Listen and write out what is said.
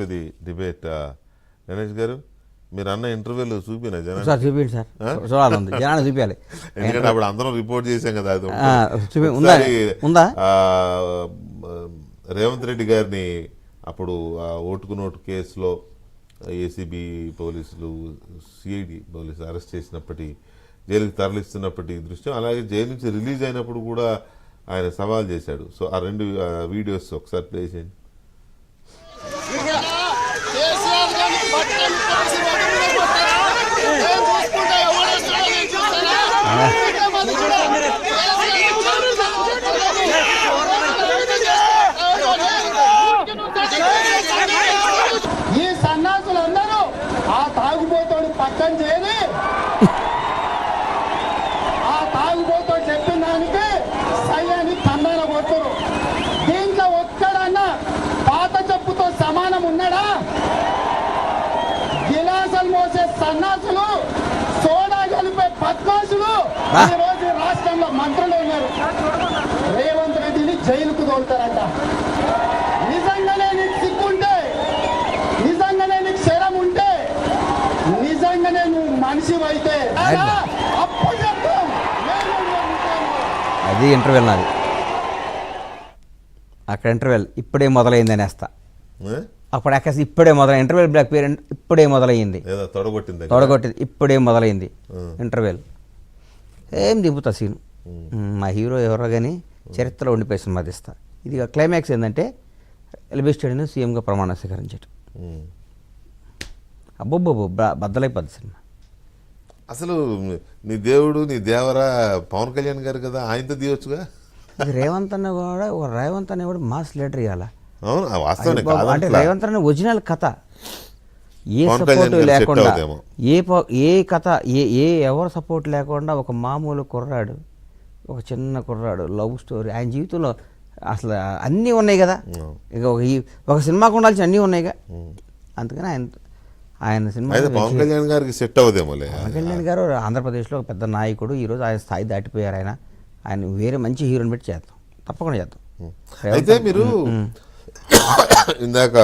ఇది డిబేట్ గణేష్ గారు మీరు అన్న ఇంటర్వ్యూలో చూపినా జనాలు సార్ చూపించండి సార్ చూడాలి జనాన్ని చూపించాలి ఎందుకంటే అప్పుడు అందరం రిపోర్ట్ చేశాం కదా అది ఉందా రేవంత్ రెడ్డి గారిని అప్పుడు ఓటుకు నోటు కేసులో ఏసీబీ పోలీసులు సిఐడి పోలీసులు అరెస్ట్ చేసినప్పటి జైలుకి తరలిస్తున్నప్పటి దృశ్యం అలాగే జైలు నుంచి రిలీజ్ అయినప్పుడు కూడా ఆయన సవాల్ చేశాడు. సో ఆ రెండు వీడియోస్ ఒకసారి ప్లే చేయండి. ఈ సన్నాసులందరూ ఆ తాగుబోతోడు పక్కన చేరి ఆ తాగుబోతోడు చెప్పిన దానికి సై అని కందాల కొట్టరు. దీంట్లో ఒక్కడన్నా పాత చెప్పుతో సమానం ఉన్నాడా? గిలాసలు మోసే సన్నాసులు, సోడా కలిపే బద్మాసులు ఈ రోజు రాష్ట్రంలో మంత్రులు ఉన్నారు. రేవంత్ రెడ్డిని జైలుకు తోలుతారట. నిజంగానే నీకు సిగ్గుంటే, నిజంగానే నీకు శరం ఉంటే, నిజంగానే నువ్వు మనిషివైతే అప్పు చెప్తాం. అది ఇంటర్వెల్ నాది. అక్కడ ఇంటర్వెల్ ఇప్పుడే మొదలైంది అనేస్తా. అప్పుడు అక్కడ ఇప్పుడే మొదలైంది ఇంటర్వెల్. బ్లాక్ పేరెంట్ ఇప్పుడే మొదలయ్యింది, తొడగొట్టింది ఇప్పుడే మొదలైంది ఇంటర్వెల్. ఏం దింపుతా సీన్. మా హీరో ఎవరో కానీ చరిత్రలో ఉండిపోయి సినిమా తీస్తా. ఇది క్లైమాక్స్ ఏంటంటే ఎల్బీ స్టేడియం సీఎంగా ప్రమాణ స్వీకరించడం. అబ్బొబ్బో బద్దలైపోద్ది సినిమా. అసలు నీ దేవుడు నీ దేవరా పవన్ కళ్యాణ్ గారు కదా, ఆయనతో తీయొచ్చుగా. రేవంత్ అన్న కూడా రేవంత్ అన్న కూడా మాస్ లీడర్ ఇవ్వాల. అవును వాస్తవం. అంటే రేవంత్ అన్న ఒరిజినల్ కథ ఏ సపోర్ట్ లేకుండా, ఏ కథ ఎవరు సపోర్ట్ లేకుండా ఒక మామూలు కుర్రాడు, ఒక చిన్న కుర్రాడు, లవ్ స్టోరీ. ఆయన జీవితంలో అసలు అన్నీ ఉన్నాయి కదా. ఇక ఒక సినిమాకు ఉండాల్సిన అన్నీ ఉన్నాయిగా. అందుకని ఆయన సినిమా పవన్ కళ్యాణ్ గారికి సెట్ అవ్వదేమో. పవన్ కళ్యాణ్ గారు ఆంధ్రప్రదేశ్లో ఒక పెద్ద నాయకుడు. ఈరోజు ఆయన స్థాయి దాటిపోయారు. ఆయన వేరే మంచి హీరోని పెట్టి చేద్దాం, తప్పకుండా చేద్దాం. అయితే మీరు ఇందాక